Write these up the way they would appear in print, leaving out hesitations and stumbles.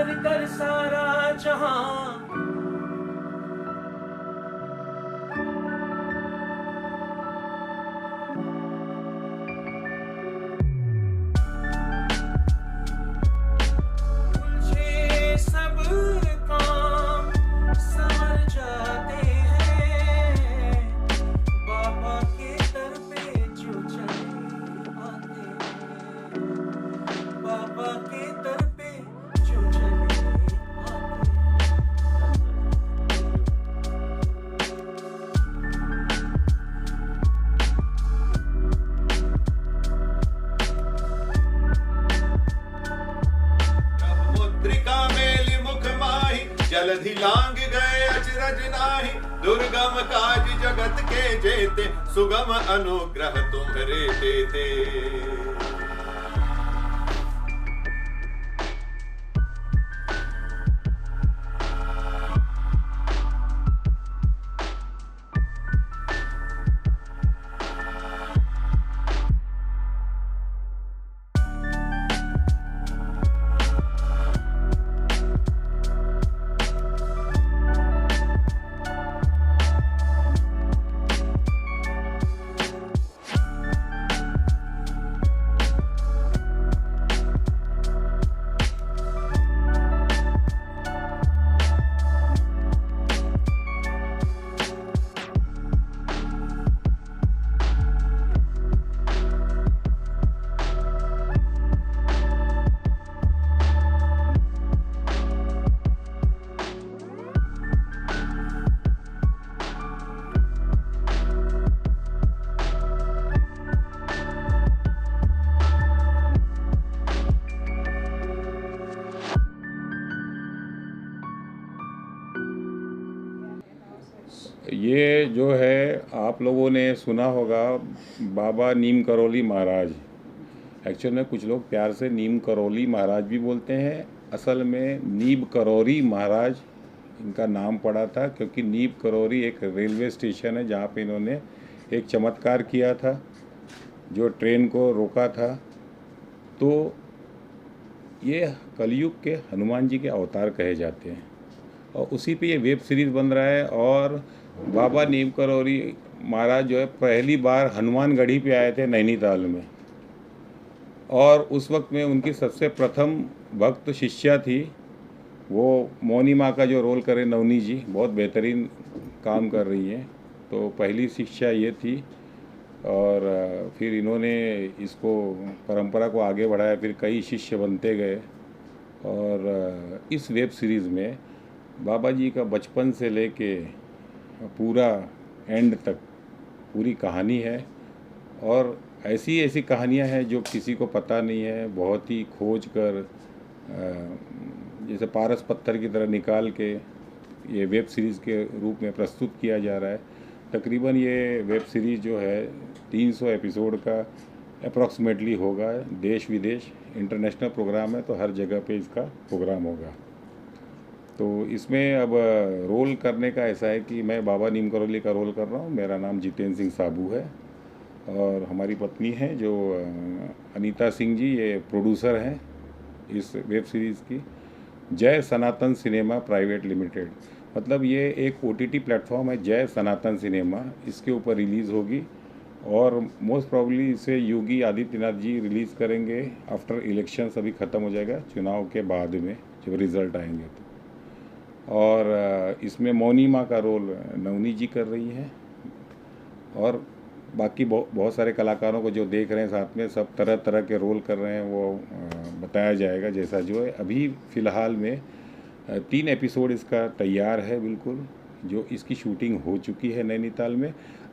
भर कर सारा जहां उलझे सब काम संवर जाते हैं, बाबा के दर पे जो चले आते हैं, बाबा के दर पे जो चले आते हैं। मुद्रिका मेलि मुख माही, जलधि लांग गए अचरज नाही। दुर्गम काज जगत के जेते, सुगम अनुग्रह तुम्हरे देते। ये जो है आप लोगों ने सुना होगा बाबा नीम करौली महाराज। एक्चुअल में कुछ लोग प्यार से नीम करौली महाराज भी बोलते हैं, असल में नीम करौरी महाराज इनका नाम पड़ा था, क्योंकि नीम करौरी एक रेलवे स्टेशन है जहाँ पे इन्होंने एक चमत्कार किया था जो ट्रेन को रोका था। तो ये कलयुग के हनुमान जी के अवतार कहे जाते हैं और उसी पे ये वेब सीरीज़ बन रहा है। और बाबा नीम करौरी महाराज जो है पहली बार हनुमानगढ़ी पे आए थे नैनीताल में, और उस वक्त में उनकी सबसे प्रथम भक्त शिष्या थी वो मौनी माँ का जो रोल करे नवनी जी, बहुत बेहतरीन काम कर रही हैं। तो पहली शिष्या ये थी और फिर इन्होंने इसको परंपरा को आगे बढ़ाया, फिर कई शिष्य बनते गए। और इस वेब सीरीज़ में बाबा जी का बचपन से लेके पूरा एंड तक पूरी कहानी है, और ऐसी ऐसी कहानियां हैं जो किसी को पता नहीं है, बहुत ही खोज कर जैसे पारस पत्थर की तरह निकाल के ये वेब सीरीज़ के रूप में प्रस्तुत किया जा रहा है। तकरीबन ये वेब सीरीज़ जो है 300 एपिसोड का अप्रॉक्सीमेटली होगा। देश विदेश इंटरनेशनल प्रोग्राम है, तो हर जगह पे इसका प्रोग्राम होगा। तो इसमें अब रोल करने का ऐसा है कि मैं बाबा नीम करौली का रोल कर रहा हूँ। मेरा नाम जितेंद्र सिंह साबू है और हमारी पत्नी है जो अनीता सिंह जी, ये प्रोड्यूसर हैं इस वेब सीरीज़ की। जय सनातन सिनेमा प्राइवेट लिमिटेड, मतलब ये एक OTT प्लेटफॉर्म है जय सनातन सिनेमा, इसके ऊपर रिलीज़ होगी और मोस्ट प्रॉब्ली इसे योगी आदित्यनाथ जी रिलीज़ करेंगे आफ्टर इलेक्शंस। अभी ख़त्म हो जाएगा चुनाव के बाद में जब रिज़ल्ट आएंगे तो। और इसमें मौनी माँ का रोल नवनी जी कर रही हैं और बाकी बहुत सारे कलाकारों को जो देख रहे हैं साथ में, सब तरह तरह के रोल कर रहे हैं, वो बताया जाएगा जैसा जो है। अभी फ़िलहाल में 3 एपिसोड इसका तैयार है बिल्कुल, जो इसकी शूटिंग हो चुकी है नैनीताल में।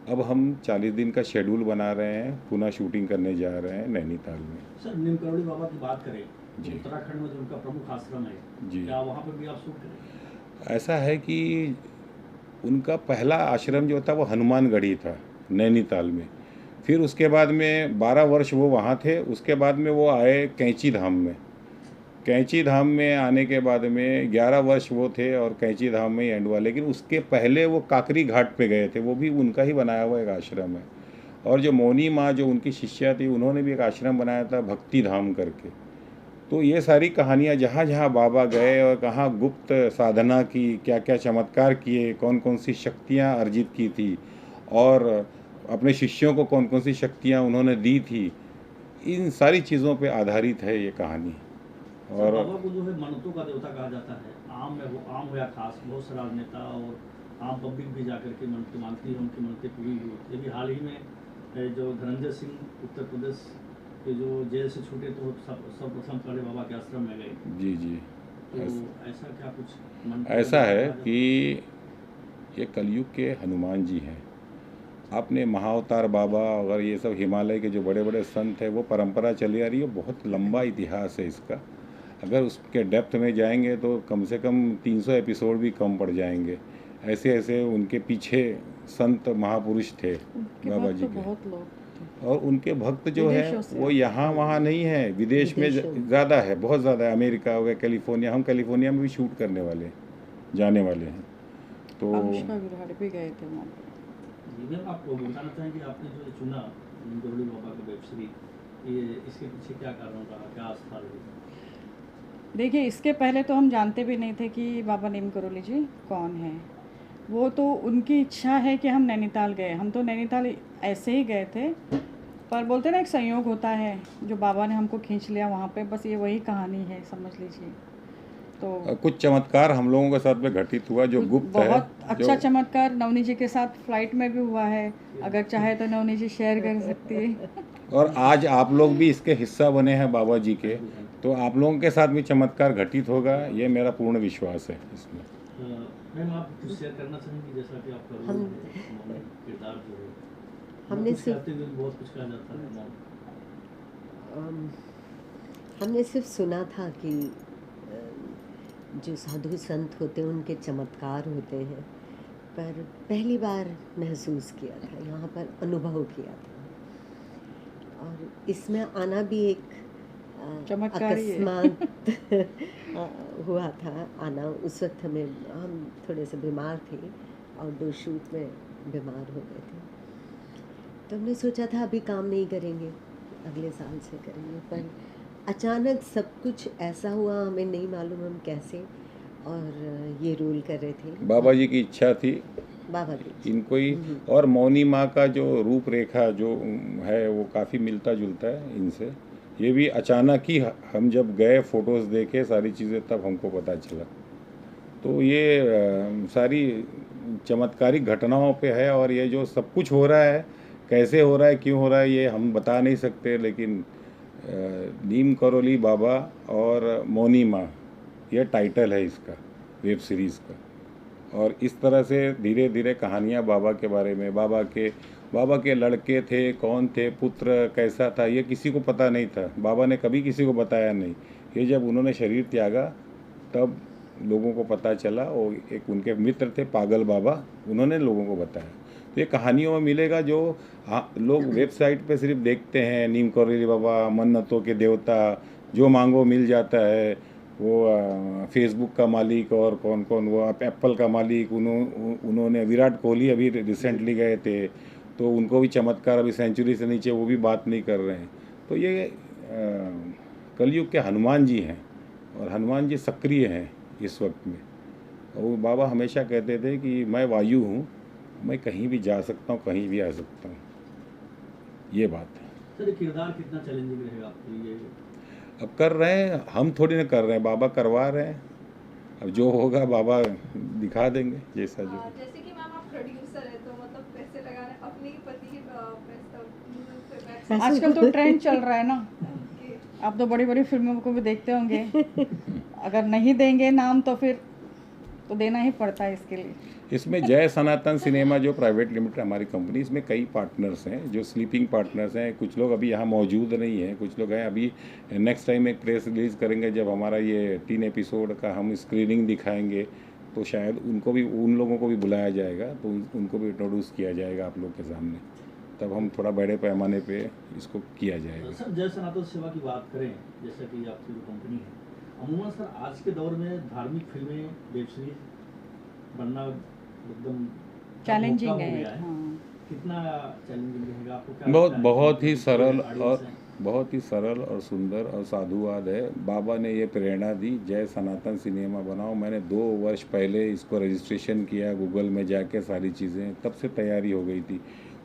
अब हम 40 दिन का शेड्यूल बना रहे हैं, पुनः शूटिंग करने जा रहे हैं नैनीताल में। सर, नीम करौली बाबा की बात करें जी, उत्तराखंड में जो उनका प्रमुख आश्रम है जी, क्या वहाँ पर भी आप शूट करें? ऐसा है कि उनका पहला आश्रम जो था वो हनुमानगढ़ी था नैनीताल में। फिर उसके बाद में 12 वर्ष वो वहाँ थे। उसके बाद में वो आए कैंची धाम में। कैंची धाम में आने के बाद में 11 वर्ष वो थे और कैंची धाम में ही एंड हुआ। लेकिन उसके पहले वो काकरी घाट पे गए थे, वो भी उनका ही बनाया हुआ एक आश्रम है। और जो मौनी माँ जो उनकी शिष्या थी, उन्होंने भी एक आश्रम बनाया था भक्ति धाम करके। तो ये सारी कहानियाँ जहाँ जहाँ बाबा गए और कहाँ गुप्त साधना की, क्या क्या चमत्कार किए, कौन कौन सी शक्तियाँ अर्जित की थी और अपने शिष्यों को कौन कौन सी शक्तियाँ उन्होंने दी थी, इन सारी चीज़ों पे आधारित है ये कहानी। और और बाबा को जो है मनतों का देवता कहा जाता है। आम हो या खास, बहुत सारा राजनेता और आम पब्लिक भी जाकर के मनते मानती है, उनकी मनते पूरी हुई होती है। अभी हाल ही में जो धनंजय सिंह उत्तर प्रदेश के जो जेल से छूटे तो सर्वप्रथम पहले बाबा के आश्रम में गए। जी जी, तो ऐसा क्या कुछ मन ऐसा है कि ये कलयुग के हनुमान जी हैं। आपने महाअवतार बाबा अगर ये सब हिमालय के जो बड़े बड़े संत हैं, वो परंपरा चली आ रही है, बहुत लंबा इतिहास है इसका। अगर उसके डेप्थ में जाएंगे तो कम से कम 300 एपिसोड भी कम पड़ जाएंगे। ऐसे ऐसे उनके पीछे संत महापुरुष थे बाबा जी के, बहुत लोग थे। और उनके भक्त जो है विदेशों से वो यहाँ वहाँ नहीं है, विदेश में ज़्यादा है, बहुत ज़्यादा है। अमेरिका हो गया, कैलिफोर्निया, हम कैलिफोर्निया में भी शूट करने वाले जाने वाले हैं। तो अनुष्का विराट भी गए थे वहाँ पे। जी मैम, आप बताना चाहें कि आपने जो चुना गरुड़ी बाबा का वेब सीरीज, ये इसके पीछे क्या कारण रहा, क्या आस्था रही? देखिए, इसके पहले तो हम जानते भी नहीं थे कि बाबा नीम करोली जी कौन है। वो तो उनकी इच्छा है कि हम नैनीताल गए। हम तो नैनीताल ऐसे ही गए थे, पर बोलते ना एक संयोग होता है, जो बाबा ने हमको खींच लिया वहाँ पे, बस ये वही कहानी है, समझ लीजिए। तो कुछ चमत्कार हम लोगों के साथ में घटित हुआ जो गुप्त है। बहुत अच्छा चमत्कार नवनी जी के साथ फ्लाइट में भी हुआ है। अगर चाहे तो नवनी जी शेयर कर सकती है। और आज आप लोग भी इसके हिस्सा बने हैं बाबा जी के, तो आप लोगों के साथ भी चमत्कार घटित होगा, ये मेरा पूर्ण विश्वास है इसमें। मैम, आप कुछ शेयर करना चाहेंगे, जैसा कि आपका रोल है, किरदार जो है, हमने कुछ कहते हुए बहुत कुछ कहा जाता है। हमने सिर्फ सुना था कि जो साधु संत होते हैं उनके चमत्कार होते हैं, पर पहली बार महसूस किया था, यहाँ पर अनुभव किया था। और इसमें आना भी एक चमत्कार ही है। अकस्मात हुआ था आना। उस वक्त हम थोड़े से बीमार थे, आउटडोर शूट में बीमार हो गए थे, तो हमने सोचा था अभी काम नहीं करेंगे, अगले साल से करेंगे। पर अचानक सब कुछ ऐसा हुआ, हमें नहीं मालूम हम कैसे, और ये रोल कर रहे थे। बाबा जी की इच्छा थी बाबा की इनको ही। और मौनी माँ का जो रूपरेखा जो है वो काफ़ी मिलता जुलता है इनसे। ये भी अचानक ही हम जब गए फ़ोटोज़ देखे सारी चीज़ें, तब हमको पता चला। तो ये सारी चमत्कारिक घटनाओं पे है, और ये जो सब कुछ हो रहा है, कैसे हो रहा है, क्यों हो रहा है, ये हम बता नहीं सकते। लेकिन नीम करोली बाबा और मौनी माँ, यह टाइटल है इसका वेब सीरीज़ का। और इस तरह से धीरे धीरे कहानियाँ बाबा के बारे में, बाबा के लड़के थे, कौन थे, पुत्र कैसा था, ये किसी को पता नहीं था। बाबा ने कभी किसी को बताया नहीं। ये जब उन्होंने शरीर त्यागा तब लोगों को पता चला। और एक उनके मित्र थे पागल बाबा, उन्होंने लोगों को बताया। तो ये कहानियों में मिलेगा जो लोग वेबसाइट पे सिर्फ देखते हैं, नीम करोली बाबा, मन्नतों के देवता, जो मांगो मिल जाता है, वो फेसबुक का मालिक और कौन कौन, वो एप्पल का मालिक, उन्होंने विराट कोहली अभी रिसेंटली गए थे, तो उनको भी चमत्कार, अभी सेंचुरी से नीचे वो भी बात नहीं कर रहे हैं। तो ये कलयुग के हनुमान जी हैं, और हनुमान जी सक्रिय हैं इस वक्त में। और वो बाबा हमेशा कहते थे कि मैं वायु हूँ, मैं कहीं भी जा सकता हूँ, कहीं भी आ सकता हूँ। ये बात है। सर, किरदार कितना चैलेंजिंग रहेगा आपके लिए? अब कर रहे हैं, हम थोड़ी ना कर रहे हैं, बाबा करवा रहे हैं। अब जो होगा बाबा दिखा देंगे, जैसा जो। जैसे कि मैम आप प्रोड्यूसर है, तो मतलब पैसे लगाने अपने ही पति के पैसे। आजकल तो ट्रेंड चल रहा है ना, आप तो बड़ी बड़ी फिल्मों को भी देखते होंगे। अगर नहीं देंगे नाम तो फिर तो देना ही पड़ता है इसके लिए। इसमें जय सनातन सिनेमा जो प्राइवेट लिमिटेड हमारी कंपनी, इसमें कई पार्टनर्स हैं जो स्लीपिंग पार्टनर्स हैं। कुछ लोग अभी यहाँ मौजूद नहीं हैं, कुछ लोग हैं। अभी नेक्स्ट टाइम एक प्रेस रिलीज़ करेंगे जब हमारा ये 3 एपिसोड का हम स्क्रीनिंग दिखाएंगे, तो शायद उनको भी, उन लोगों को भी बुलाया जाएगा, तो उनको भी इंट्रोड्यूस किया जाएगा आप लोग के सामने। तब हम थोड़ा बड़े पैमाने पे इसको किया जाएगा। सर, जय सनातन सेवा की बात करें, जैसा कि आपकी जो कंपनी है, अमूमन सर आज के दौर में धार्मिक फिल्में, वेब सीरीज बनना एकदम चैलेंजिंग हो है। गया है। हाँ। कितना चैलेंजिंग रहेगा आपको? क्या बहुत लगता है? बहुत ही सरल audience और है। बहुत ही सरल और सुंदर और साधुवाद है। बाबा ने ये प्रेरणा दी, जय सनातन सिनेमा बनाओ। मैंने 2 वर्ष पहले इसको रजिस्ट्रेशन किया गूगल में जाके, सारी चीज़ें तब से तैयारी हो गई थी।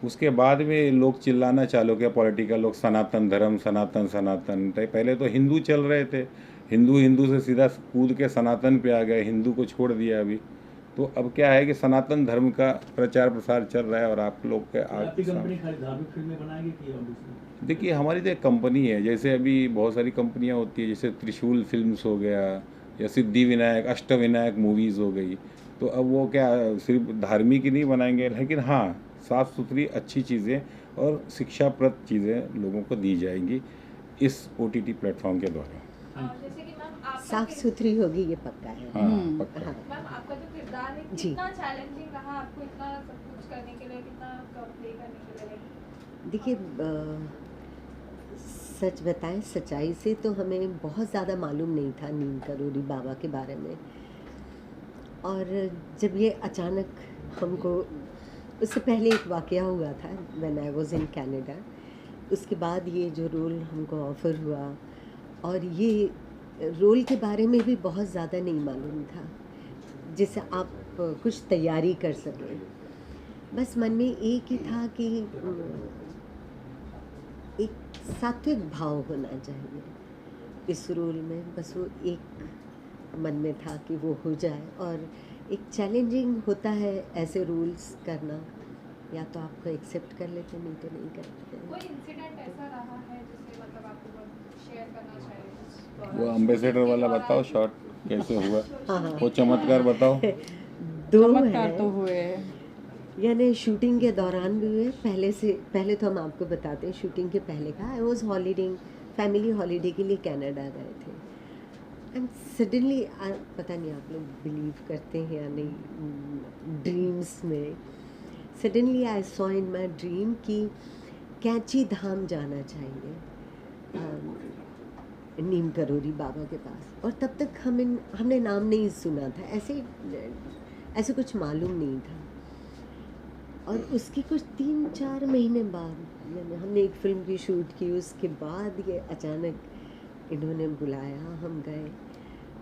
उसके बाद में लोग चिल्लाना चालू किया, पॉलिटिकल लोग, सनातन धर्म, सनातन सनातन। तो पहले तो हिंदू चल रहे थे, हिंदू से सीधा कूद के सनातन पे आ गए, हिंदू को छोड़ दिया अभी। तो अब क्या है कि सनातन धर्म का प्रचार प्रसार चल रहा है। और आप लोग के आपकी कंपनी खाली धार्मिक फिल्में बनाएगी कि और दूसरी? देखिए, हमारी तो एक कंपनी है, जैसे अभी बहुत सारी कंपनियां होती है, जैसे त्रिशूल फिल्म्स हो गया या सिद्धि विनायक, अष्टविनायक मूवीज़ हो गई। तो अब वो क्या सिर्फ धार्मिक ही नहीं बनाएंगे, लेकिन हाँ, साफ़ सुथरी अच्छी चीज़ें और शिक्षाप्रद चीज़ें लोगों को दी जाएंगी इस OTT प्लेटफॉर्म के द्वारा। जैसे कि मैम आपका साफ सुथरी होगी, ये पक्का है। हाँ, पक्का। हाँ। मैम आपका जो किरदार है जी। कितना चैलेंजिंग रहा आपको, इतना सब कुछ करने के लिए, कितना प्ले करने के लिए? देखिए, सच बताएं, सच्चाई से तो हमें बहुत ज़्यादा मालूम नहीं था नीम करोली बाबा के बारे में। और जब ये अचानक हमको, उससे पहले एक वाक़या हुआ था when I was in Canada, उसके बाद ये जो रोल हमको ऑफ़र हुआ, और ये रोल के बारे में भी बहुत ज़्यादा नहीं मालूम था जिससे आप कुछ तैयारी कर सकें। बस मन में एक ही था कि एक सात्विक भाव होना चाहिए इस रोल में, बस वो एक मन में था कि वो हो जाए। और एक चैलेंजिंग होता है ऐसे रोल्स करना, या तो आपको एक्सेप्ट कर लेते, नहीं तो नहीं करते। कोई इंसिडेंट ऐसा रहा है जिससे मतलब आपको शेयर करना चाहिए? वो एम्बेसडर वाला बताओ, शॉट कैसे हुआ, हाँ हाँ, वो चमत्कार बताओ। 2 चमत्कार है, तो हुए। यानी शूटिंग के दौरान भी हुए। पहले तो हम आपको बताते हैं, शूटिंग के पहले का I was holidaying, family holiday के लिए कनाडा गए थे। एंड सडनली, पता नहीं आप लोग बिलीव करते हैं या नहीं ड्रीम्स में, suddenly I saw in my dream कि कैंची धाम जाना चाहिए नीम करोली बाबा के पास। और तब तक हमने नाम नहीं सुना था, ऐसे कुछ मालूम नहीं था। और उसके कुछ 3-4 महीने बाद यानी हमने एक फ़िल्म की शूट की, उसके बाद ये अचानक इन्होंने बुलाया, हम गए।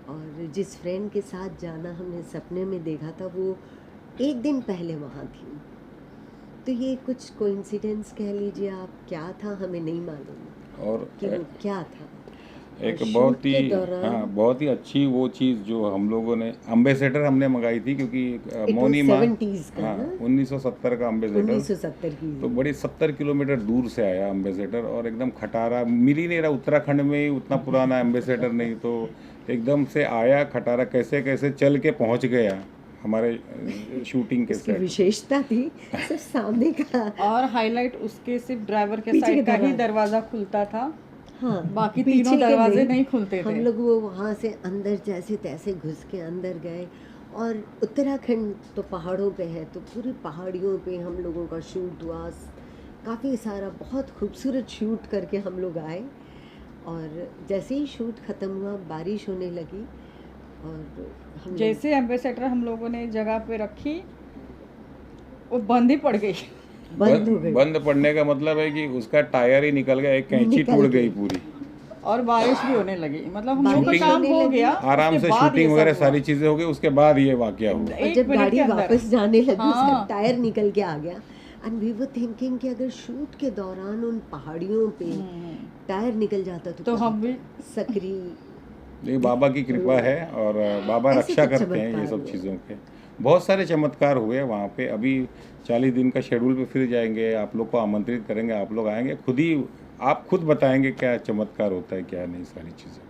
और जिस फ्रेंड के साथ जाना हमने सपने में देखा था, वो 1 दिन पहले वहाँ थी। तो ये कुछ कोइंसिडेंस कह लीजिए आप, क्या था हमें नहीं मालूम और कि वो क्या था। एक और बहुत शूट के ही दौरान- हाँ, बहुत ही अच्छी वो चीज़ जो हम लोगों ने, एम्बेसडर हमने मंगाई थी, क्योंकि It was मौनी माँ, 70s का हाँ, ना? 1970 का एम्बेसडर। 1970 की। तो बड़ी 70 किलोमीटर दूर से आया एम्बेसडर, और एकदम खटारा, मिल ही नहीं रहा। उत्तराखंड में ही उतना पुराना एम्बेसडर नहीं, तो एकदम से आया खटारा, कैसे कैसे चल के पहुंच गया हमारे शूटिंग के उसकी सेट। विशेषता थी सिर्फ सामने का। और हाईलाइट उसके सिर्फ ड्राइवर के पीछे साइड के का ही दरवाजे। दरवाजा खुलता था, हाँ, बाकी पीछे तीनों के दरवाजे नहीं खुलते थे। हम लोग वो वहाँ से अंदर जैसे तैसे घुस के अंदर गए। और उत्तराखंड तो पहाड़ों पे है, तो पूरी पहाड़ियों पे हम लोगों का शूट हुआ। काफ़ी सारा बहुत खूबसूरत शूट करके हम लोग आए। और जैसे ही शूट ख़त्म हुआ, बारिश होने लगी। और हम जैसे एम्बेसडर हम लोगों ने जगह पे रखी, वो बंद ही पड़ गई। बंद हो गई। बंद पड़ने का मतलब है कि उसका टायर ही निकल गया, एक कैंची निकल टूट गई। गई पूरी। और बारिश भी होने लगी, मतलब हम लोग का बारिश काम होने हो लगी। गया। आराम उसके से बाद ये शूटिंग सब वगैरह हुआ। सारी चीज़ें हो गई, उसके बाद ये वाकया हुआ। और एक जब मिनट गाड़ी के अंदर। वापस जाने लगी, उसका हाँ। टायर निकल के आ गया। एंड वी वर थिंकिंग कि अगर शूट के दौरान उन पहाड़ियों पे टायर निकल जाता तो हम भी सकरी। ये बाबा की कृपा है, और बाबा ऐसे रक्षा तो करते हैं ये चमत्कार सब हुए। चीज़ों के। बहुत सारे चमत्कार हुए वहाँ पे। अभी 40 दिन का शेड्यूल पे फिर जाएंगे, आप लोग को आमंत्रित करेंगे, आप लोग आएंगे, आप खुद बताएंगे क्या चमत्कार होता है, क्या नहीं, सारी चीज़ें।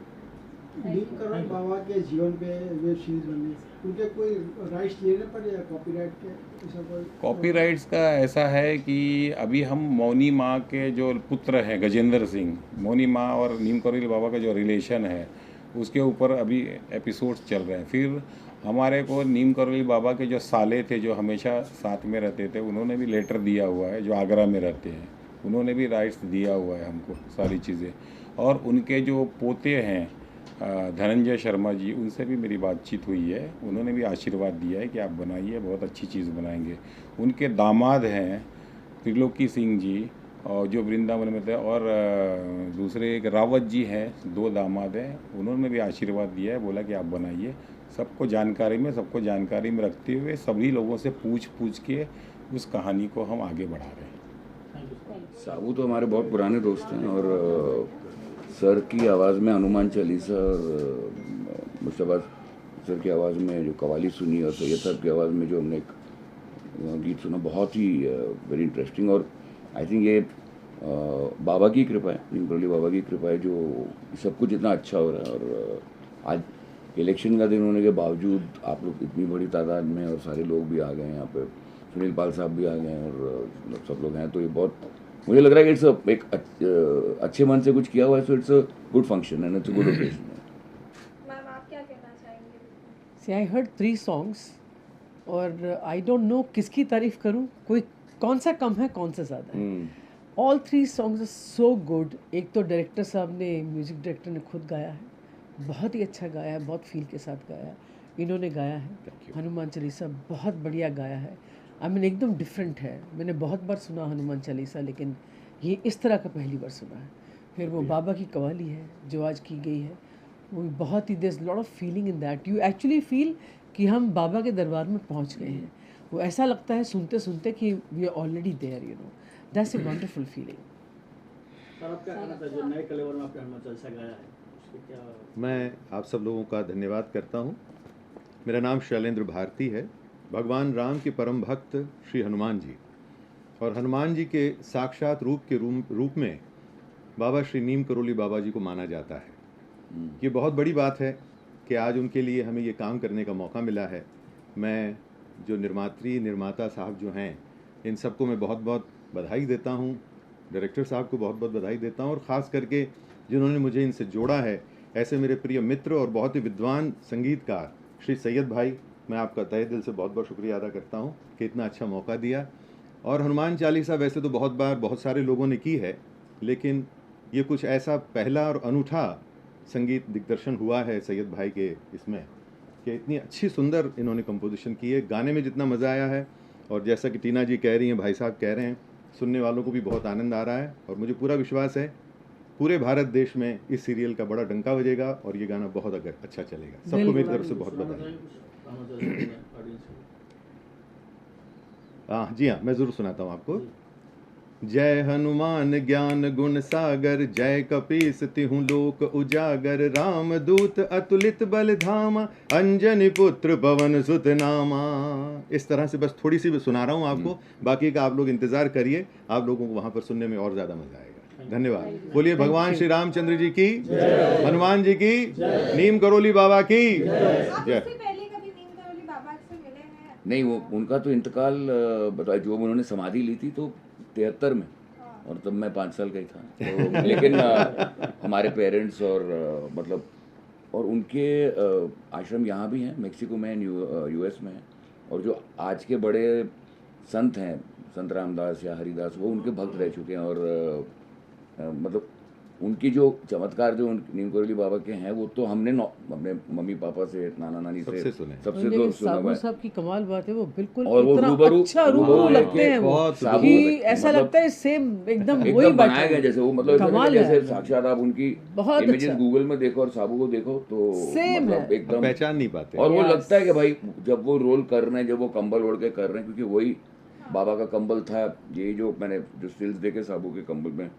नीम करोली बाबा के जीवन पे वेब सीरीज बनी, उनके कोई राइट्स लेने पड़े या कॉपीराइट के, ऐसा कोई? कॉपीराइट्स का ऐसा है कि अभी हम मौनी माँ के जो पुत्र हैं गजेंद्र सिंह, मौनी माँ और नीम करोली बाबा का जो रिलेशन है, उसके ऊपर अभी एपिसोड्स चल रहे हैं। फिर हमारे को नीम करोली बाबा के जो साले थे, जो हमेशा साथ में रहते थे, उन्होंने भी लेटर दिया हुआ है, जो आगरा में रहते हैं, उन्होंने भी राइट्स दिया हुआ है हमको सारी चीज़ें। और उनके जो पोते हैं धनंजय शर्मा जी, उनसे भी मेरी बातचीत हुई है, उन्होंने भी आशीर्वाद दिया है कि आप बनाइए, बहुत अच्छी चीज़ बनाएंगे। उनके दामाद हैं त्रिलोकी सिंह जी, और जो वृंदावन में थे, और दूसरे एक रावत जी हैं, 2 दामाद हैं, उन्होंने भी आशीर्वाद दिया है, बोला कि आप बनाइए। सबको जानकारी में रखते हुए सभी लोगों से पूछ के उस कहानी को हम आगे बढ़ा रहे हैं। साबू तो हमारे बहुत पुराने दोस्त हैं, और सर की आवाज़ में हनुमान चालीसा और मुस्तफा सर की आवाज़ में जो कवाली सुनी और सैयद साहब की आवाज़ में जो हमने एक गीत सुना, बहुत ही वेरी इंटरेस्टिंग। और आई थिंक ये बाबा की कृपा है, नीम करोली बाबा की कृपा है जो सब कुछ इतना अच्छा हो रहा है। और आज इलेक्शन का दिन होने के बावजूद आप लोग इतनी बड़ी तादाद में, और सारे लोग भी आ गए हैं यहाँ पे, सुनील पाल साहब भी आ गए हैं, और सब लोग हैं, तो ये बहुत मुझे लग रहा है कि एक अच्छे मन से कुछ किया हुआ है, so it's a good function and it's a good occasion. Ma'am आप क्या कहना चाहेंगे? See, I heard 3 songs और आई डोंट नो किसकी तारीफ करूं, कोई कौन सा कम है कौन सा ज़्यादा है। All 3 songs are so good. एक तो डायरेक्टर साहब ने, म्यूज़िक डायरेक्टर ने खुद गाया है, बहुत ही अच्छा गाया है, बहुत फील के साथ गाया है। इन्होंने गाया है हनुमान चालीसा, बहुत बढ़िया गाया है। आई मीन एकदम डिफरेंट है। मैंने बहुत बार सुना हनुमान चालीसा, लेकिन ये इस तरह का पहली बार सुना है। फिर वो बाबा की कवाली है जो आज की गई है, वो भी बहुत ही, there is lot of feeling in that. You actually feel कि हम बाबा के दरबार में पहुंच गए हैं। वो ऐसा लगता है सुनते सुनते कि we are already there, you know, that's a wonderful feeling. Sir आप क्या कहना था जो नए कलेवर में आपने हनुमान चालीसा गाया है, उसके क्या? मैं आप सब लोगों का धन्यवाद करता हूँ। मेरा नाम शैलेंद्र भारती है। भगवान राम के परम भक्त श्री हनुमान जी और हनुमान जी के साक्षात रूप के रूप में बाबा श्री नीम करोली बाबा जी को माना जाता है। ये बहुत बड़ी बात है कि आज उनके लिए हमें ये काम करने का मौका मिला है। मैं जो निर्माता साहब जो हैं, इन सबको मैं बहुत बहुत बधाई देता हूँ। डायरेक्टर साहब को बहुत बहुत बधाई देता हूँ, और ख़ास करके जिन्होंने मुझे इनसे जोड़ा है, ऐसे मेरे प्रिय मित्र और बहुत ही विद्वान संगीतकार श्री सैयद भाई, मैं आपका तहे दिल से बहुत बहुत शुक्रिया अदा करता हूँ कि इतना अच्छा मौका दिया। और हनुमान चालीसा वैसे तो बहुत बार बहुत सारे लोगों ने की है, लेकिन ये कुछ ऐसा पहला और अनूठा संगीत दिग्दर्शन हुआ है सैयद भाई के इसमें, कि इतनी अच्छी सुंदर इन्होंने कंपोजिशन की है। गाने में जितना मज़ा आया है, और जैसा कि टीना जी कह रही हैं, भाई साहब कह रहे हैं, सुनने वालों को भी बहुत आनंद आ रहा है। और मुझे पूरा विश्वास है पूरे भारत देश में इस सीरियल का बड़ा डंका बजेगा और ये गाना बहुत अच्छा चलेगा। सबको मेरी तरफ से बहुत बधाई। हाँ जी हाँ, मैं ज़रूर सुनाता हूँ आपको। जय हनुमान ज्ञान गुण सागर, जय कपीस तिहु लोक उजागर, राम दूत अतुलित बल धामा, अंजनी पुत्र पवन सुत नामा। इस तरह से बस थोड़ी सी भी सुना रहा हूँ आपको, बाकी का आप लोग इंतजार करिए, आप लोगों को वहाँ पर सुनने में और ज़्यादा मजा आएगा। धन्यवाद। बोलिए भगवान श्री रामचंद्र जी की, हनुमान जी की, नीम करोली बाबा की जय। नहीं, वो उनका तो इंतकाल बताया, जो उन्होंने समाधि ली थी तो 73 में, और तब मैं 5 साल का ही था। तो लेकिन हमारे पेरेंट्स और मतलब, और उनके आश्रम यहाँ भी हैं, मेक्सिको में, यूएस में हैं। और जो आज के बड़े संत हैं, संत रामदास या हरिदास, वो उनके भक्त रह चुके हैं। और मतलब उनकी जो चमत्कार जो नीम करोली बाबा के हैं, वो तो हमने अपने मम्मी पापा से, नाना नानी से सबसे तो सुना हुआ है। साहब की कमाल बात है, वो बिल्कुल और वो इतना अच्छा रूबरू लगते हैं वो, कि ऐसा लगता है सेम एकदम वही बनाया गया जैसे वो, मतलब जैसे साक्षात आप उनकी इमेजेस गूगल में देखो और साबू को देखो तो सेम मतलब एकदम पहचान नहीं पाते। और वो लगता है कि भाई जब वो रोल कर रहे हैं, जब वो कंबल ओढ़ के कर रहे हैं, क्योंकि वही बाबा का कंबल था। यही जो मैंने जो स्टिल्स देखे साबू के कंबल में,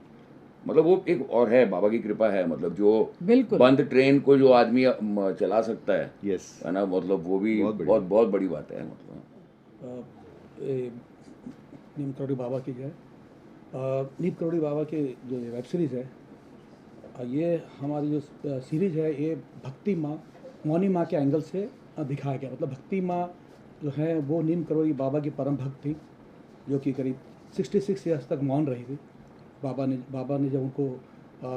मतलब वो एक और है, बाबा की कृपा है। मतलब जो बंद ट्रेन को जो आदमी चला सकता है, यस है ना, मतलब वो भी बहुत बड़ी बात है। मतलब नीम करोली बाबा की जय। नीम करोली बाबा की जो वेब सीरीज़ है, ये हमारी जो सीरीज़ है, ये भक्ति माँ, मौनी माँ के एंगल से दिखाया गया। मतलब भक्ति माँ जो है वो नीम करोली बाबा की परम भक्त थी, जो कि करीब 66 ईयर्स तक मौन रही थी। बाबा ने जब उनको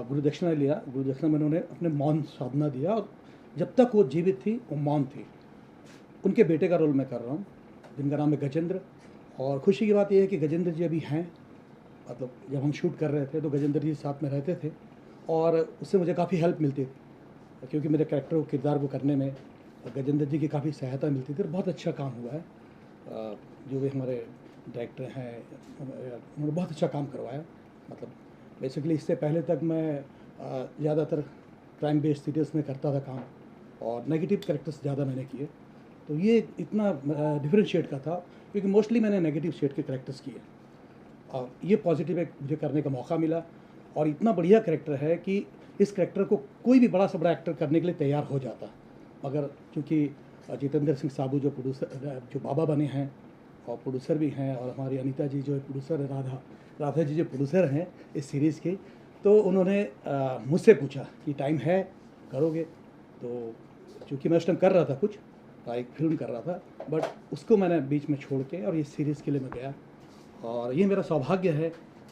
गुरु दक्षिणा लिया, गुरु दक्षिणा में उन्होंने अपने मौन साधना दिया, और जब तक वो जीवित थी वो मौन थी। उनके बेटे का रोल मैं कर रहा हूँ, जिनका नाम है गजेंद्र। और खुशी की बात यह है कि गजेंद्र जी अभी हैं, मतलब जब हम शूट कर रहे थे तो गजेंद्र जी साथ में रहते थे, और उससे मुझे काफ़ी हेल्प मिलती थी, क्योंकि मेरे कैरेक्टर को, किरदार को करने में गजेंद्र जी की काफ़ी सहायता मिलती थी। और बहुत अच्छा काम हुआ है। जो भी हमारे डायरेक्टर हैं, उन्होंने बहुत अच्छा काम करवाया। मतलब बेसिकली इससे पहले तक मैं ज़्यादातर क्राइम बेस्ड सीरियल्स में करता था काम, और नेगेटिव कैरेक्टर्स ज़्यादा मैंने किए। तो ये इतना डिफरेंट शेड का था क्योंकि मोस्टली मैंने नेगेटिव शेड के कैरेक्टर्स किए, और ये पॉजिटिव एक मुझे करने का मौका मिला। और इतना बढ़िया कैरेक्टर है कि इस कैरेक्टर को कोई भी बड़ा से बड़ा एक्टर करने के लिए तैयार हो जाता, मगर क्योंकि जितेंद्र सिंह साबू जो प्रोड्यूसर जो बाबा बने हैं और प्रोड्यूसर भी हैं, और हमारी अनीता जी जो प्रोड्यूसर है, राधा जी जो प्रोड्यूसर हैं इस सीरीज़ की, तो उन्होंने मुझसे पूछा कि टाइम है, करोगे? तो चूँकि मैं उस टाइम कर रहा था कुछ, एक फिल्म कर रहा था, बट उसको मैंने बीच में छोड़ के और ये सीरीज़ के लिए मैं गया। और ये मेरा सौभाग्य है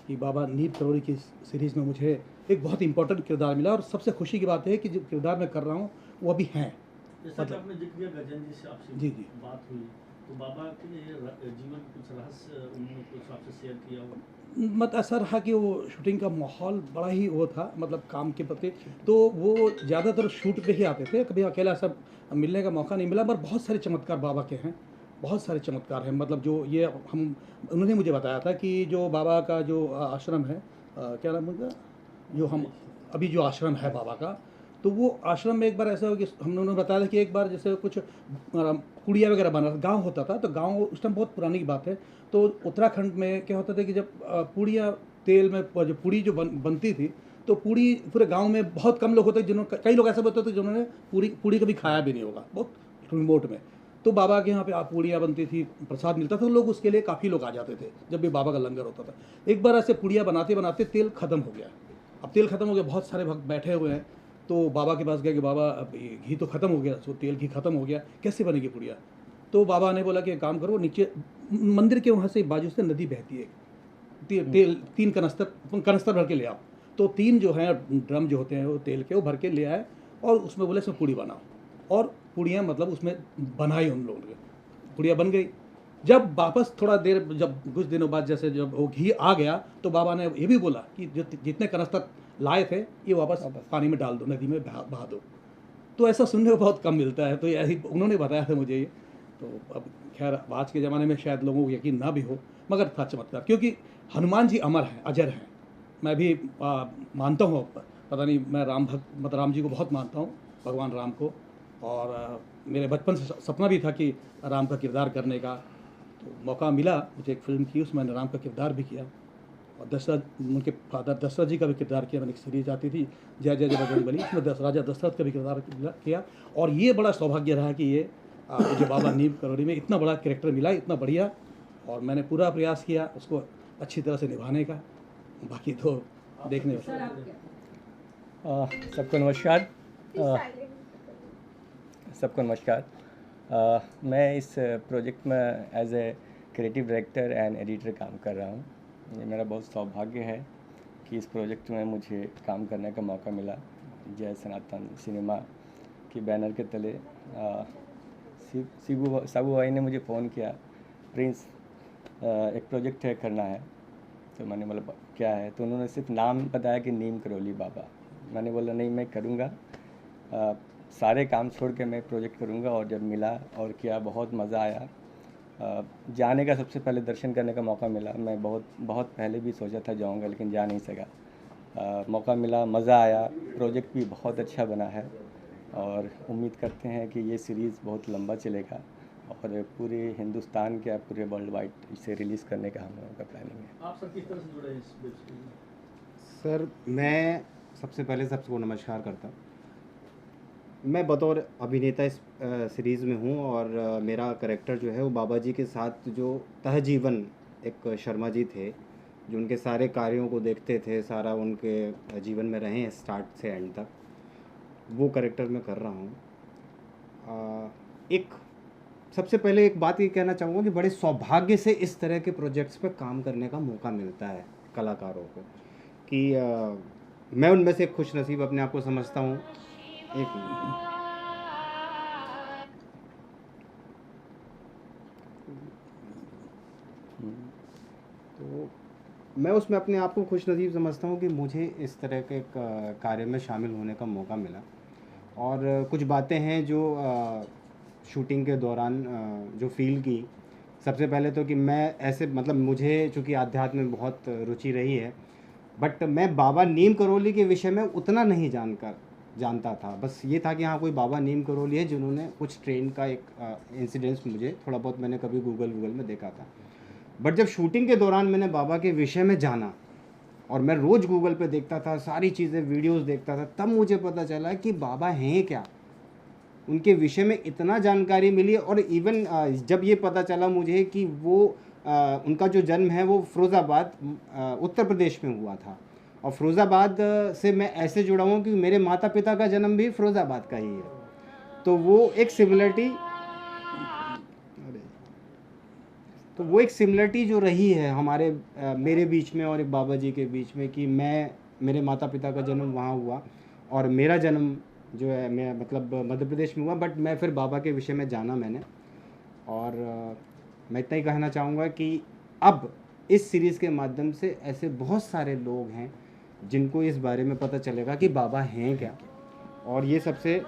कि बाबा नीब करोली की सीरीज़ में मुझे एक बहुत इंपॉर्टेंट किरदार मिला, और सबसे खुशी की बात है कि जो किरदार मैं कर रहा हूँ वो अभी हैं। जैसा कि आपने जिक्र किया गजन जी से आपसे जी बात हुई, तो बाबा के जीवन कुछ रहस्य उन्होंने कुछ आपसे शेयर किया हो? मतलब ऐसा रहा कि वो शूटिंग का माहौल बड़ा ही वो था, मतलब काम के प्रति, तो वो ज़्यादातर शूट पे ही आते थे, कभी अकेला सब मिलने का मौका नहीं मिला। पर बहुत सारे चमत्कार बाबा के हैं, बहुत सारे चमत्कार हैं। मतलब जो ये हम उन्होंने मुझे बताया था कि जो बाबा का जो आश्रम है, क्या नाम उनका, जो हम अभी जो आश्रम है बाबा का, तो वो आश्रम में एक बार ऐसा हो कि हम उन्होंने बताया था कि एक बार जैसे कुछ कुड़िया वगैरह बना, गांव होता था, तो गांव उस टाइम बहुत पुरानी बात है, तो उत्तराखंड में क्या होता था कि जब पूड़िया तेल में जो पूड़ी जो बनती थी, तो पूड़ी पूरे गांव में बहुत कम लोग होते जिन्होंने, कई लोग ऐसे होते थे जिन्होंने पूड़ी कभी खाया भी नहीं होगा, बहुत रिमोट में। तो बाबा के यहाँ पे पूड़ियाँ बनती थी, प्रसाद मिलता था, तो लोग उसके लिए काफ़ी लोग आ जाते थे जब भी बाबा का लंगर होता था। एक बार ऐसे पूड़ियाँ बनाते बनाते तेल ख़त्म हो गया। अब तेल ख़त्म हो गया, बहुत सारे भक्त बैठे हुए हैं, तो बाबा के पास गया कि बाबा अब ये घी तो ख़त्म हो गया, तो तेल घी ख़त्म हो गया, कैसे बनेगी पूड़िया? तो बाबा ने बोला कि एक काम करो, नीचे मंदिर के वहाँ से बाजू से नदी बहती है, तेल 3 कनस्तर भर के ले आओ। तो 3 जो हैं ड्रम जो होते हैं वो तेल के, वो भर के ले आए, और उसमें बोले इसमें पूड़ी बनाओ, और पूड़ियाँ मतलब उसमें बनाई उन लोगों ने, पूड़ियाँ बन गई। जब वापस थोड़ा देर, जब कुछ दिनों बाद जैसे जब वो घी आ गया, तो बाबा ने ये भी बोला कि जो जितने कनस्तर लाए थे ये वापस पानी में डाल दो, नदी में बहा दो। तो ऐसा सुनने को बहुत कम मिलता है, तो यही उन्होंने बताया था मुझे ये। तो अब खैर आज के ज़माने में शायद लोगों को यकीन ना भी हो, मगर था चमत्कार, क्योंकि हनुमान जी अमर हैं, अजर हैं। मैं भी मानता हूँ, पता नहीं, मैं राम जी को बहुत मानता हूँ, भगवान राम को, और मेरे बचपन से सपना भी था कि राम का किरदार करने का, तो मौका मिला मुझे। एक फिल्म की, उसमें मैंने राम का किरदार भी किया, और दशरथ, उनके फादर दशरथ जी का भी किरदार किया। मैंने एक सीरीज आती थी जय जय जय बजरंगबली, उसमें राजा दशरथ का भी किरदार किया। और ये बड़ा सौभाग्य रहा कि ये मुझे बाबा नीब करोली में इतना बड़ा कैरेक्टर मिला, इतना बढ़िया, और मैंने पूरा प्रयास किया उसको अच्छी तरह से निभाने का। बाकी तो देखने में। सबको नमस्कार। सबको नमस्कार। मैं इस प्रोजेक्ट में as a creative director and editor काम कर रहा हूँ। ये मेरा बहुत सौभाग्य है कि इस प्रोजेक्ट में मुझे काम करने का मौका मिला। जय सनातन सिनेमा की बैनर के तले साबू भाई ने मुझे फ़ोन किया, प्रिंस एक प्रोजेक्ट है, करना है। तो मैंने बोला क्या है? तो उन्होंने सिर्फ नाम बताया कि नीम करोली बाबा। मैंने बोला नहीं, मैं करूँगा, सारे काम छोड़ के मैं प्रोजेक्ट करूँगा। और जब मिला और किया, बहुत मज़ा आया। जाने का सबसे पहले दर्शन करने का मौका मिला। मैं बहुत पहले भी सोचा था जाऊँगा, लेकिन जा नहीं सका। मौका मिला, मज़ा आया। प्रोजेक्ट भी बहुत अच्छा बना है, और उम्मीद करते हैं कि ये सीरीज़ बहुत लंबा चलेगा, और पूरे हिंदुस्तान के पूरे वर्ल्ड वाइड इसे रिलीज़ करने का हम लोगों का प्लानिंग है। आप सर किस तरह से जुड़े हैं इस वेब सीरीज में? सर मैं सबसे पहले सबको नमस्कार करता हूँ। मैं बतौर अभिनेता इस सीरीज़ में हूँ, और मेरा कैरेक्टर जो है वो बाबा जी के साथ जो तहजीवन एक शर्मा जी थे, जो उनके सारे कार्यों को देखते थे, सारा उनके जीवन में रहे हैं स्टार्ट से एंड तक, वो कैरेक्टर मैं कर रहा हूँ। एक सबसे पहले एक बात ये कहना चाहूँगा कि बड़े सौभाग्य से इस तरह के प्रोजेक्ट्स पे काम करने का मौका मिलता है कलाकारों को, कि मैं उनमें से खुश नसीब अपने आप को समझता हूँ। एक तो मैं उसमें अपने आप को खुश नसीब समझता हूँ कि मुझे इस तरह के कार्य में शामिल होने का मौका मिला। और कुछ बातें हैं जो शूटिंग के दौरान जो फील की, सबसे पहले तो कि मैं ऐसे, मतलब मुझे चूँकि आध्यात्म में बहुत रुचि रही है, बट मैं बाबा नीम करोली के विषय में उतना नहीं जानता था। बस ये था कि हाँ कोई बाबा नीम करोली है जिन्होंने कुछ ट्रेन का एक इंसिडेंट्स मुझे थोड़ा बहुत मैंने कभी गूगल में देखा था। बट जब शूटिंग के दौरान मैंने बाबा के विषय में जाना और मैं रोज़ गूगल पे देखता था, सारी चीज़ें वीडियोस देखता था, तब मुझे पता चला कि बाबा हैं क्या, उनके विषय में इतना जानकारी मिली। और इवन जब ये पता चला मुझे कि वो उनका जो जन्म है वो फ़िरोज़ाबाद उत्तर प्रदेश में हुआ था, और फ़िरोज़ाबाद से मैं ऐसे जुड़ा हूँ कि मेरे माता पिता का जन्म भी फ़िरोज़ाबाद का ही है, तो वो एक सिमिलरिटी जो रही है हमारे मेरे बीच में और एक बाबा जी के बीच में, कि मेरे माता पिता का जन्म वहाँ हुआ और मेरा जन्म जो है मैं मतलब मध्य प्रदेश में हुआ, बट मैं फिर बाबा के विषय में जाना मैंने। और मैं इतना ही कहना चाहूँगा कि अब इस सीरीज़ के माध्यम से ऐसे बहुत सारे लोग हैं जिनको इस बारे में पता चलेगा कि बाबा हैं क्या। और ये सबसे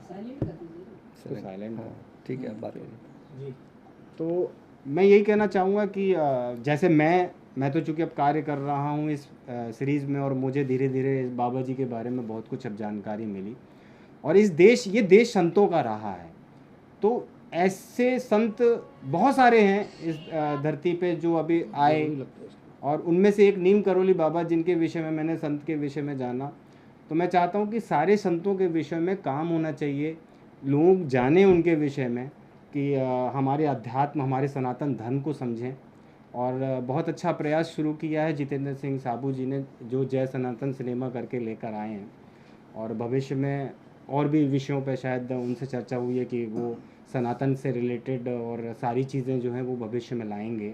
साइलेंट है, ठीक है, बात करिए। तो मैं यही कहना चाहूँगा कि जैसे मैं तो चूँकि अब कार्य कर रहा हूँ इस सीरीज़ में, और मुझे धीरे धीरे बाबा जी के बारे में बहुत कुछ अब जानकारी मिली, और ये देश संतों का रहा है। तो ऐसे संत बहुत सारे हैं इस धरती पे जो अभी आए, और उनमें से एक नीम करोली बाबा जिनके विषय में मैंने संत के विषय में जाना। तो मैं चाहता हूँ कि सारे संतों के विषय में काम होना चाहिए, लोग जानें उनके विषय में, कि हमारे अध्यात्म, हमारे सनातन धर्म को समझें। और बहुत अच्छा प्रयास शुरू किया है जितेंद्र सिंह साबू जी ने, जो जय सनातन सिनेमा करके लेकर आए हैं, और भविष्य में और भी विषयों पर शायद उनसे चर्चा हुई है कि वो सनातन से रिलेटेड और सारी चीज़ें जो हैं वो भविष्य में लाएंगे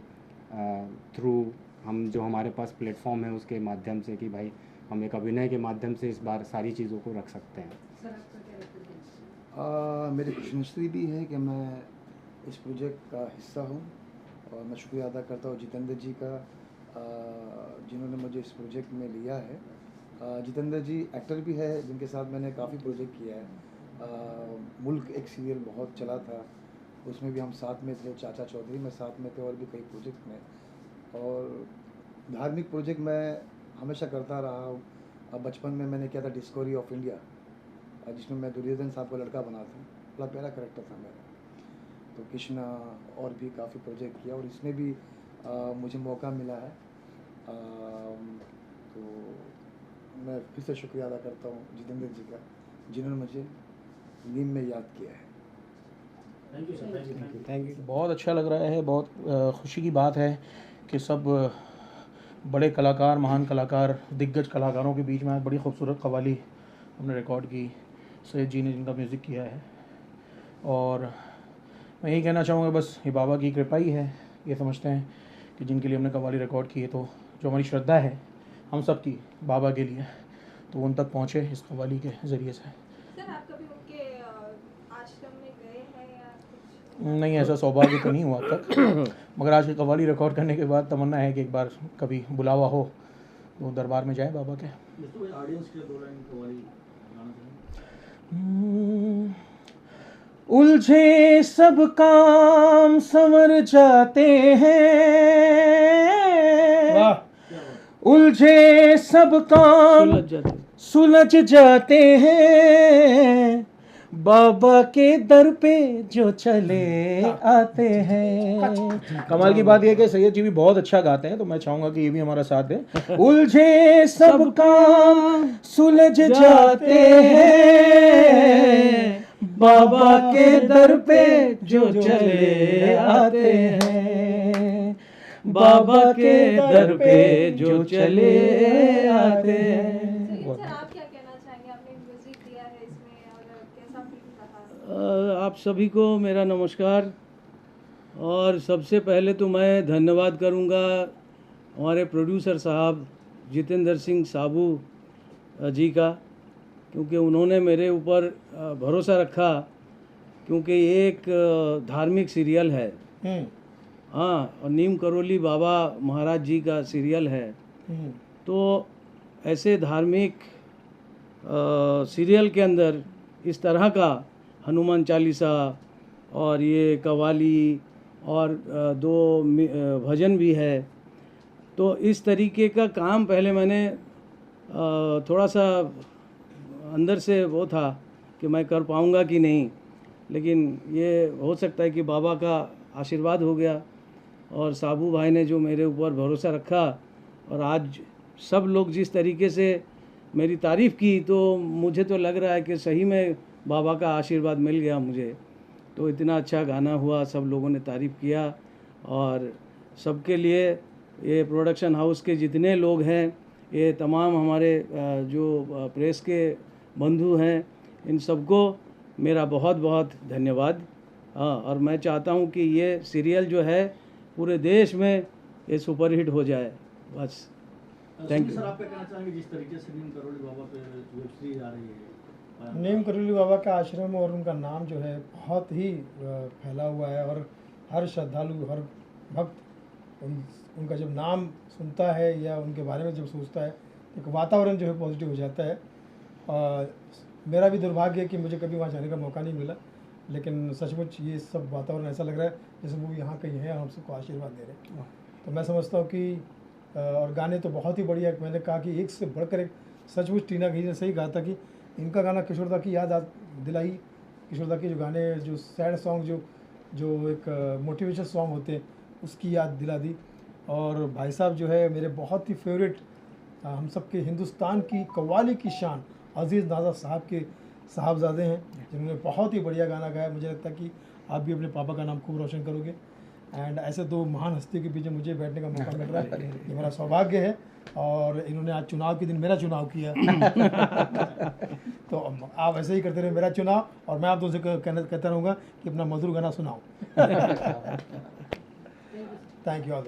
थ्रू हम जो हमारे पास प्लेटफॉर्म है उसके माध्यम से, कि भाई हम एक अभिनय के माध्यम से इस बार सारी चीज़ों को रख सकते हैं। मेरी खुशनसीबी भी है कि मैं इस प्रोजेक्ट का हिस्सा हूँ, और मैं शुक्रिया अदा करता हूँ जितेंद्र जी का जिन्होंने मुझे इस प्रोजेक्ट में लिया है। जितेंद्र जी एक्टर भी है जिनके साथ मैंने काफ़ी प्रोजेक्ट किया है। मुल्क एक सीरियल बहुत चला था, उसमें भी हम साथ में थे, चाचा चौधरी में साथ में थे, और भी कई प्रोजेक्ट में। और धार्मिक प्रोजेक्ट मैं हमेशा करता रहा हूँ। बचपन में मैंने किया था डिस्कवरी ऑफ इंडिया, जिसमें मैं दुर्योधन साहब का लड़का बना था, बड़ा प्यारा कैरेक्टर था मेरा। तो कृष्णा और भी काफ़ी प्रोजेक्ट किया, और इसमें भी मुझे मौका मिला है। तो मैं फिर से शुक्रिया अदा करता हूँ जितेंद्र जी का, जिन्होंने मुझे नीम में याद किया है। Thank you sir, thank you. बहुत अच्छा लग रहा है, बहुत खुशी की बात है कि सब बड़े कलाकार, महान कलाकार, दिग्गज कलाकारों के बीच में आज बड़ी खूबसूरत कव्वाली हमने रिकॉर्ड की, सैयद जी ने जिनका म्यूज़िक किया है। और मैं यही कहना चाहूँगा, बस ये बाबा की कृपा ही है। ये समझते हैं कि जिनके लिए हमने कव्वाली रिकॉर्ड की है, तो जो हमारी श्रद्धा है हम सब की बाबा के लिए, तो उन तक पहुँचे इस कव्वाली के ज़रिए से। सर आप कभी उनके आश्रम में गए हैं या कुछ? नहीं, ऐसा सौभाग्य तो नहीं हुआ अब तक, मगर आज की कव्वाली रिकॉर्ड करने के बाद तमन्ना है कि एक बार कभी बुलावा हो तो दरबार में जाए बाबा के। ऑडियंस के 2 लाइन कव्वाली गाना चाहिए। उलझे सब काम संवर जाते हैं, उलझे सब काम सुलझ जाते हैं, बाबा के दर पे जो चले आते हैं। कमाल की बात यह है कि सैयद जी भी बहुत अच्छा गाते हैं, तो मैं चाहूँगा कि ये भी हमारा साथ दें। उलझे सब काम सुलझ जाते हैं, बाबा के दर पे जो चले आते हैं, बाबा के दर पे जो चले आते हैं। आप सभी को मेरा नमस्कार। और सबसे पहले तो मैं धन्यवाद करूंगा हमारे प्रोड्यूसर साहब जितेंद्र सिंह साबू जी का, क्योंकि उन्होंने मेरे ऊपर भरोसा रखा, क्योंकि ये एक धार्मिक सीरियल है। हाँ, और नीम करोली बाबा महाराज जी का सीरियल है। तो ऐसे धार्मिक सीरियल के अंदर इस तरह का हनुमान चालीसा और ये कव्वाली और 2 भजन भी है, तो इस तरीके का काम पहले मैंने थोड़ा सा अंदर से वो था कि मैं कर पाऊँगा कि नहीं, लेकिन ये हो सकता है कि बाबा का आशीर्वाद हो गया और साबू भाई ने जो मेरे ऊपर भरोसा रखा, और आज सब लोग जिस तरीके से मेरी तारीफ़ की, तो मुझे तो लग रहा है कि सही में बाबा का आशीर्वाद मिल गया मुझे। तो इतना अच्छा गाना हुआ, सब लोगों ने तारीफ़ किया, और सबके लिए ये प्रोडक्शन हाउस के जितने लोग हैं, ये तमाम हमारे जो प्रेस के बंधु हैं, इन सबको मेरा बहुत बहुत धन्यवाद। हाँ, और मैं चाहता हूँ कि ये सीरियल जो है पूरे देश में ये सुपरहिट हो जाए, बस। थैंक यू सर, आप क्या कहना चाहेंगे जिस तरीके से नीम करोली बाबा पे वेब सीरीज आ रही है? नीम करोली बाबा का आश्रम और उनका नाम जो है बहुत ही फैला हुआ है, और हर श्रद्धालु, हर भक्त उनका जब नाम सुनता है या उनके बारे में जब सोचता है, एक वातावरण जो है पॉजिटिव हो जाता है। मेरा भी दुर्भाग्य है कि मुझे कभी वहाँ जाने का मौका नहीं मिला, लेकिन सचमुच ये सब वातावरण ऐसा लग रहा है जैसे वो यहाँ कहीं है और हम सबको आशीर्वाद दे रहे हैं। तो मैं समझता हूँ कि और गाने तो बहुत ही बढ़िया, मैंने कहा कि एक से बढ़कर एक, सचमुच टीना घी ने सही कहा था कि इनका गाना किशोरदा की याद दिलाई। किशोरदा के जो गाने, जो सैड सॉन्ग, जो एक मोटिवेशन सॉन्ग होते हैं, उसकी याद दिला दी। और भाई साहब जो है मेरे बहुत ही फेवरेट, हम सब के हिंदुस्तान की कव्वाली की शान अजीज़ नाजा साहब के साहबजादे हैं, जिन्होंने बहुत ही बढ़िया गाना गाया। मुझे लगता है कि आप भी अपने पापा का नाम खूब रोशन करोगे। एंड ऐसे दो महान हस्तियों के पीछे मुझे बैठने का मौका मिल रहा है, ये मेरा सौभाग्य है। और इन्होंने आज चुनाव के दिन मेरा चुनाव किया तो आप ऐसे ही करते रहे मेरा चुनाव, और मैं आप दोनों से कहता रहूँगा कि अपना मधुर गाना सुनाओ। Thank you all.